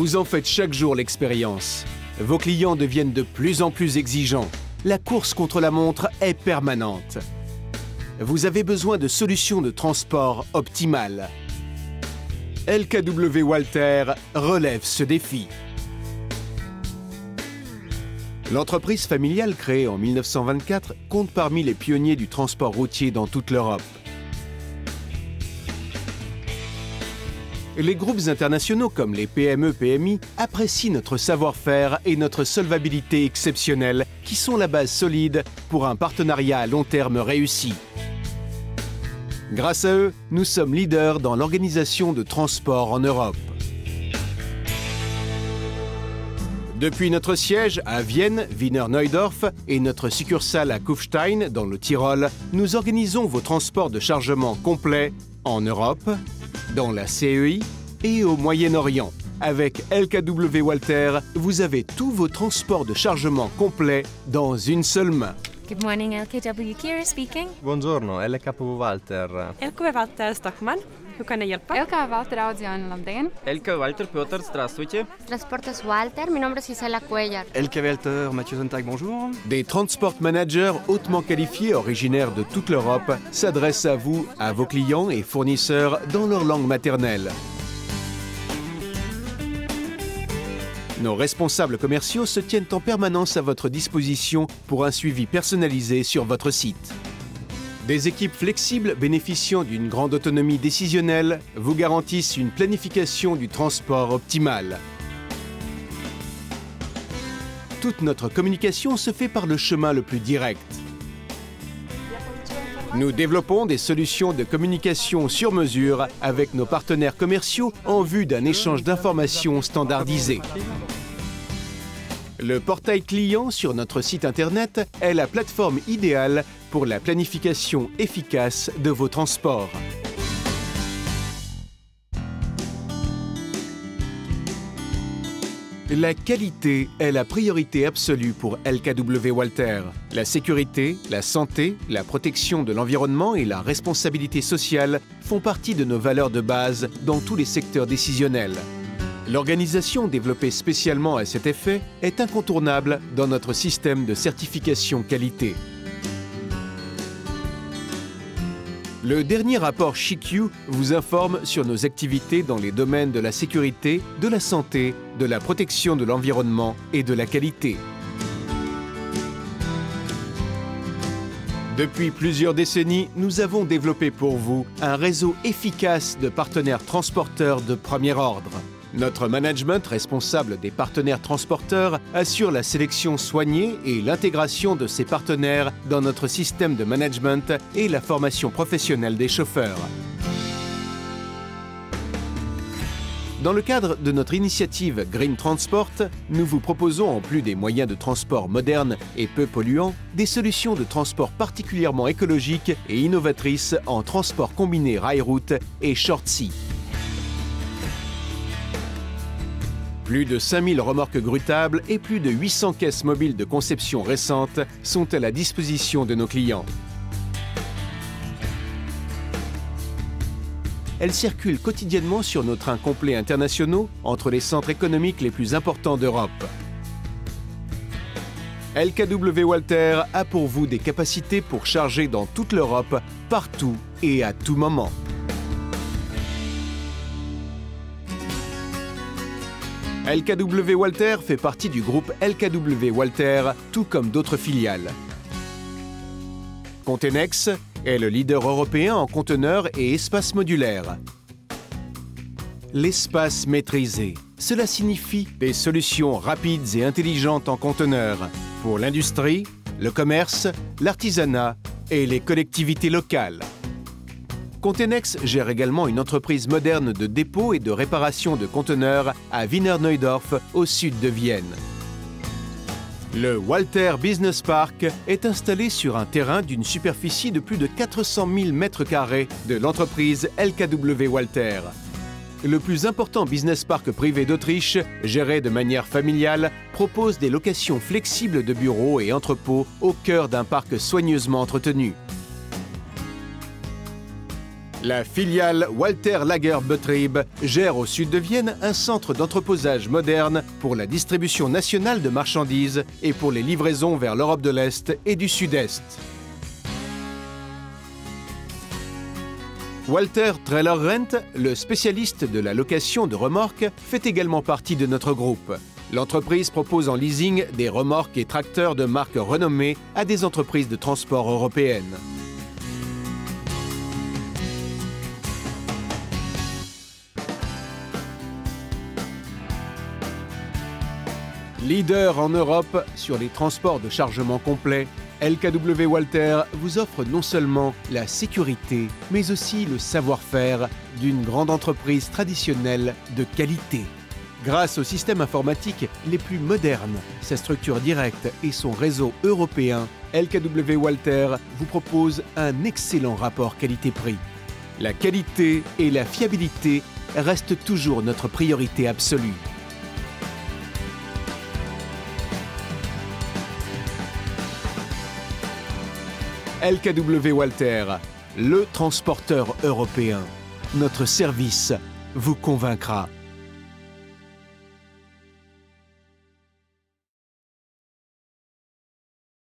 Vous en faites chaque jour l'expérience. Vos clients deviennent de plus en plus exigeants. La course contre la montre est permanente. Vous avez besoin de solutions de transport optimales. LKW Walter relève ce défi. L'entreprise familiale créée en 1924 compte parmi les pionniers du transport routier dans toute l'Europe. Les groupes internationaux comme les PME-PMI apprécient notre savoir-faire et notre solvabilité exceptionnelle qui sont la base solide pour un partenariat à long terme réussi. Grâce à eux, nous sommes leaders dans l'organisation de transport en Europe. Depuis notre siège à Vienne, Wiener Neudorf et notre succursale à Kufstein, dans le Tyrol, nous organisons vos transports de chargement complets en Europe, dans la CEI et au Moyen-Orient. Avec LKW Walter, vous avez tous vos transports de chargement complets dans une seule main. Good morning, LKW. Kira speaking. Buongiorno, LKW Walter. LKW Walter Stockman. Hur kan jag hjälpa? LKW Walter Audion, labdien! LKW Walter Piotr, здравствуйте. Transportes Walter, mi nombre es Isela Cuellar. LKW Walter, Mathieu Zontag, bonjour. Des transport managers hautement qualifiés originaires de toute l'Europe s'adressent à vous, à vos clients et fournisseurs dans leur langue maternelle. Nos responsables commerciaux se tiennent en permanence à votre disposition pour un suivi personnalisé sur votre site. Des équipes flexibles bénéficiant d'une grande autonomie décisionnelle vous garantissent une planification du transport optimale. Toute notre communication se fait par le chemin le plus direct. Nous développons des solutions de communication sur mesure avec nos partenaires commerciaux en vue d'un échange d'informations standardisé. Le portail client sur notre site internet est la plateforme idéale pour la planification efficace de vos transports. La qualité est la priorité absolue pour LKW Walter. La sécurité, la santé, la protection de l'environnement et la responsabilité sociale font partie de nos valeurs de base dans tous les secteurs décisionnels. L'organisation développée spécialement à cet effet est incontournable dans notre système de certification qualité. Le dernier rapport CHIQ vous informe sur nos activités dans les domaines de la sécurité, de la santé, de la protection de l'environnement et de la qualité. Depuis plusieurs décennies, nous avons développé pour vous un réseau efficace de partenaires transporteurs de premier ordre. Notre management responsable des partenaires transporteurs assure la sélection soignée et l'intégration de ces partenaires dans notre système de management et la formation professionnelle des chauffeurs. Dans le cadre de notre initiative Green Transport, nous vous proposons, en plus des moyens de transport modernes et peu polluants, des solutions de transport particulièrement écologiques et innovatrices en transport combiné rail-route et short sea. Plus de 5000 remorques grutables et plus de 800 caisses mobiles de conception récente sont à la disposition de nos clients. Elles circulent quotidiennement sur nos trains complets internationaux entre les centres économiques les plus importants d'Europe. LKW Walter a pour vous des capacités pour charger dans toute l'Europe, partout et à tout moment. LKW Walter fait partie du groupe LKW Walter, tout comme d'autres filiales. Contenex est le leader européen en conteneurs et espaces modulaires. L'espace maîtrisé, cela signifie des solutions rapides et intelligentes en conteneurs pour l'industrie, le commerce, l'artisanat et les collectivités locales. Contenex gère également une entreprise moderne de dépôt et de réparation de conteneurs à Wiener Neudorf, au sud de Vienne. Le Walter Business Park est installé sur un terrain d'une superficie de plus de 400 000 m² de l'entreprise LKW Walter. Le plus important business park privé d'Autriche, géré de manière familiale, propose des locations flexibles de bureaux et entrepôts au cœur d'un parc soigneusement entretenu. La filiale Walter Lager Betrieb gère au sud de Vienne un centre d'entreposage moderne pour la distribution nationale de marchandises et pour les livraisons vers l'Europe de l'Est et du Sud-Est. Walter Trailer Rent, le spécialiste de la location de remorques, fait également partie de notre groupe. L'entreprise propose en leasing des remorques et tracteurs de marques renommées à des entreprises de transport européennes. Leader en Europe sur les transports de chargement complet, LKW Walter vous offre non seulement la sécurité, mais aussi le savoir-faire d'une grande entreprise traditionnelle de qualité. Grâce aux systèmes informatiques les plus modernes, sa structure directe et son réseau européen, LKW Walter vous propose un excellent rapport qualité-prix. La qualité et la fiabilité restent toujours notre priorité absolue. LKW Walter, le transporteur européen. Notre service vous convaincra.